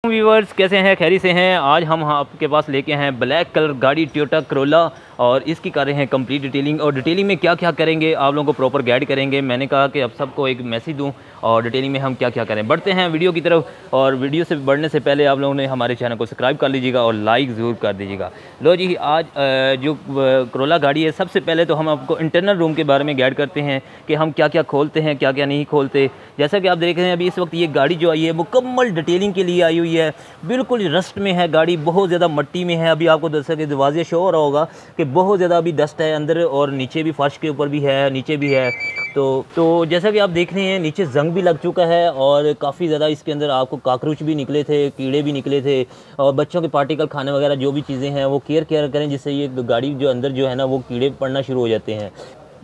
Viewers कैसे हैं, खैरी से हैं। आज हम आपके पास लेके हैं ब्लैक कलर गाड़ी टोयोटा करोला और इसकी कर रहे हैं कंप्लीट डिटेलिंग। और डिटेलिंग में क्या क्या करेंगे आप लोगों को प्रॉपर गाइड करेंगे। मैंने कहा कि अब सबको एक मैसेज दूं और डिटेलिंग में हम क्या क्या करें। बढ़ते हैं वीडियो की तरफ। और वीडियो से बढ़ने से पहले आप लोगों ने हमारे चैनल को सब्सक्राइब कर लीजिएगा और लाइक ज़रूर कर दीजिएगा। लो जी, आज जो करोला गाड़ी है, सबसे पहले तो हम आपको इंटरनल रूम के बारे में गाइड करते हैं कि हम क्या क्या खोलते हैं, क्या क्या नहीं खोलते। जैसा कि आप देख रहे हैं अभी इस वक्त ये गाड़ी जो आई है मुकम्मल डिटेलिंग के लिए आई हुई है। बिल्कुल रस्ट में है गाड़ी, बहुत ज़्यादा मट्टी में है। अभी आपको जैसा कि दरवाजे शो हो रहा होगा कि बहुत ज़्यादा अभी डस्ट है अंदर और नीचे भी, फर्श के ऊपर भी है, नीचे भी है। तो जैसा कि आप देख रहे हैं नीचे जंग भी लग चुका है और काफ़ी ज़्यादा इसके अंदर आपको काकरोच भी निकले थे, कीड़े भी निकले थे। और बच्चों के पार्टिकल खाने वगैरह जो भी चीज़ें हैं वो केयर करें, जिससे ये गाड़ी जो अंदर जो है ना वो कीड़े पड़ना शुरू हो जाते हैं।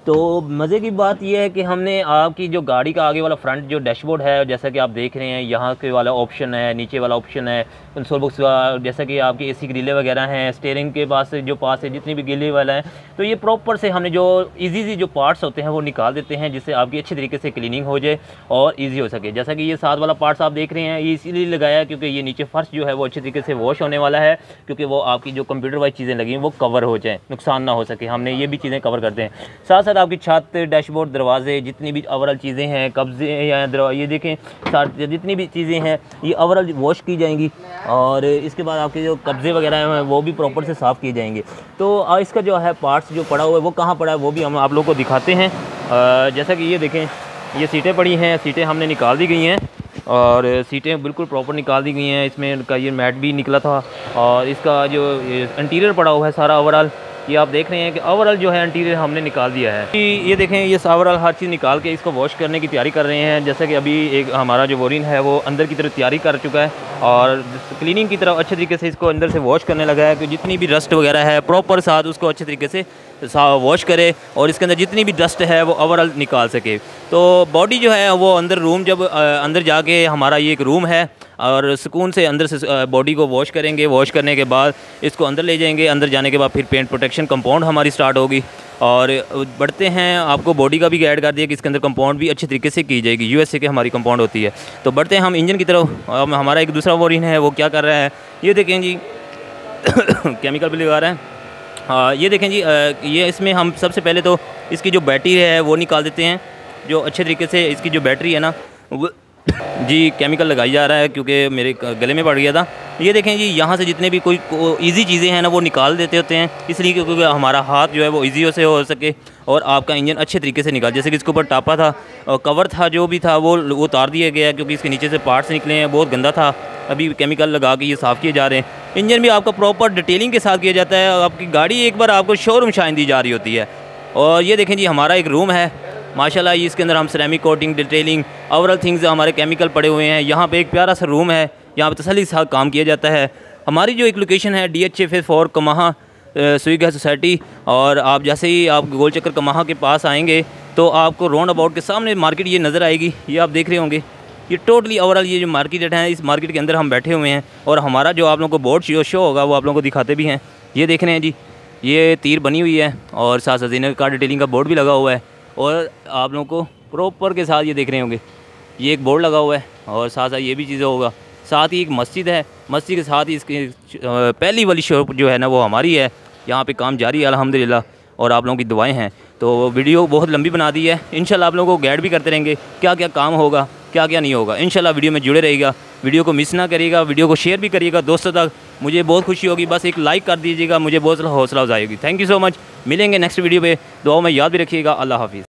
तो मज़े की बात यह है कि हमने आपकी जो गाड़ी का आगे वाला फ्रंट जो डैशबोर्ड है, जैसा कि आप देख रहे हैं यहाँ के वाला ऑप्शन है, नीचे वाला ऑप्शन है, कंसोल बॉक्स, जैसा कि आपकी एसी ग्रिले वगैरह हैं, स्टीयरिंग के पास जो पास है जितनी भी गिले वाला है, तो ये प्रॉपर से हमने जो ईजी जो पार्ट्स होते हैं वो निकाल देते हैं, जिससे आपकी अच्छी तरीके से क्लीनिंग हो जाए और ईजी हो सके। जैसा कि ये साथ वाला पार्ट्स आप देख रहे हैं, ये इसीलिए लगाया है क्योंकि ये नीचे फर्श जो है वो अच्छी तरीके से वॉश होने वाला है, क्योंकि वो आपकी जो कंप्यूटर वाइज चीज़ें लगी हैं वो कवर हो जाए, नुकसान ना हो सके। हमने ये भी चीज़ें कवर करते हैं। साथ साथ आपकी छत, डैशबोर्ड, दरवाजे, जितनी भी ओवरऑल चीज़ें हैं, कब्जे या ये देखें साथ जितनी भी चीज़ें हैं ये ओवरऑल वॉश की जाएंगी और इसके बाद आपके जो कब्जे वगैरह हैं वो भी प्रॉपर से साफ़ किए जाएंगे। तो इसका जो है पार्ट्स जो पड़ा हुआ है वो कहाँ पड़ा है वो भी हम आप लोगों को दिखाते हैं। जैसा कि ये देखें, ये सीटें पड़ी हैं, सीटें हमने निकाल दी गई हैं और सीटें बिल्कुल प्रॉपर निकाल दी गई हैं। इसमें का ये मैट भी निकला था और इसका जो इंटीरियर पड़ा हुआ है सारा ओवरऑल, ये आप देख रहे हैं कि ओवरऑल जो है इंटीरियर हमने निकाल दिया है। ये देखें, ये ओवरऑल हर चीज़ निकाल के इसको वॉश करने की तैयारी कर रहे हैं। जैसे कि अभी एक हमारा जो वोरिन है वो अंदर की तरफ तैयारी कर चुका है और क्लीनिंग की तरफ अच्छे तरीके से इसको अंदर से वॉश करने लगा है कि जितनी भी डस्ट वगैरह है प्रॉपर साथ उसको अच्छे तरीके से वॉश करे और इसके अंदर जितनी भी डस्ट है वो ओवरऑल निकाल सके। तो बॉडी जो है वो अंदर रूम, जब अंदर जाके हमारा ये एक रूम है और सुकून से अंदर से बॉडी को वॉश करेंगे। वॉश करने के बाद इसको अंदर ले जाएंगे। अंदर जाने के बाद फिर पेंट प्रोटेक्शन कंपाउंड हमारी स्टार्ट होगी और बढ़ते हैं। आपको बॉडी का भी गाइड कर दिया कि इसके अंदर कंपाउंड भी अच्छी तरीके से की जाएगी। यूएसए की हमारी कंपाउंड होती है। तो बढ़ते हैं हम इंजन की तरफ। हमारा एक दूसरा वोरिन है वो क्या कर रहा है ये देखें जी केमिकल भी लगा रहा है। ये देखें जी, ये इसमें हम सबसे पहले तो इसकी जो बैटरी है वो निकाल देते हैं। जो अच्छे तरीके से इसकी जो बैटरी है ना वो जी केमिकल लगाई जा रहा है क्योंकि मेरे गले में पड़ गया था। ये देखें जी, यहाँ से जितने भी कोई इजी चीज़ें हैं ना वो निकाल देते होते हैं, इसलिए क्योंकि हमारा हाथ जो है वो इजी से हो सके और आपका इंजन अच्छे तरीके से निकाल। जैसे कि इसके ऊपर टापा था और कवर था जो भी था वो उतार दिया गया क्योंकि इसके नीचे से पार्ट्स निकले हैं, बहुत गंदा था। अभी केमिकल लगा के ये साफ़ किए जा रहे हैं। इंजन भी आपका प्रॉपर डिटेलिंग के साथ किया जाता है। आपकी गाड़ी एक बार आपको शोरूम शाइन दी जा रही होती है। और ये देखें जी, हमारा एक रूम है माशाल्लाह, इसके अंदर हम ceramic coating, detailing, overall things हमारे केमिकल पड़े हुए हैं। यहाँ पे एक प्यारा सा रूम है, यहाँ पे तसल्ली के साथ काम किया जाता है। हमारी जो एक लोकेशन है DH फेज़ 4 कमाहा सुईगा सोसाइटी, और आप जैसे ही आप गोल चक्कर कमाहा के पास आएंगे तो आपको राउंड अबाउट के सामने मार्केट ये नज़र आएगी। ये आप देख रहे होंगे, ये टोटली ओवरऑल ये जो मार्केट है, इस मार्केट के अंदर हम बैठे हुए हैं और हमारा जो आप लोगों को बोर्ड शो होगा वो आप लोगों को दिखाते भी हैं। ये देख रहे हैं जी, ये तीर बनी हुई है और साथ साथ इनर कार डिटेलिंग का बोर्ड भी लगा हुआ है और आप लोगों को प्रॉपर के साथ ये देख रहे होंगे ये एक बोर्ड लगा हुआ है और साथ साथ ये भी चीज़ें होगा। साथ ही एक मस्जिद है, मस्जिद के साथ ही इसकी पहली वाली शॉप जो है ना वो हमारी है। यहाँ पे काम जारी है अल्हम्दुलिल्लाह और आप लोगों की दुआएं हैं। तो वीडियो बहुत लंबी बना दी है, इंशाल्लाह आप लोगों को गाइड भी करते रहेंगे क्या क्या काम होगा, क्या क्या नहीं होगा। इंशाल्लाह वीडियो में जुड़े रहेगा, वीडियो को मिस ना करिएगा, वीडियो को शेयर भी करिएगा दोस्तों तक। मुझे बहुत खुशी होगी, बस एक लाइक कर दीजिएगा, मुझे बहुत हौसला अफजाई होगी। Thank you so much. मिलेंगे नेक्स्ट वीडियो पे, दुआओं में याद भी रखिएगा। अल्लाह हाफिज़।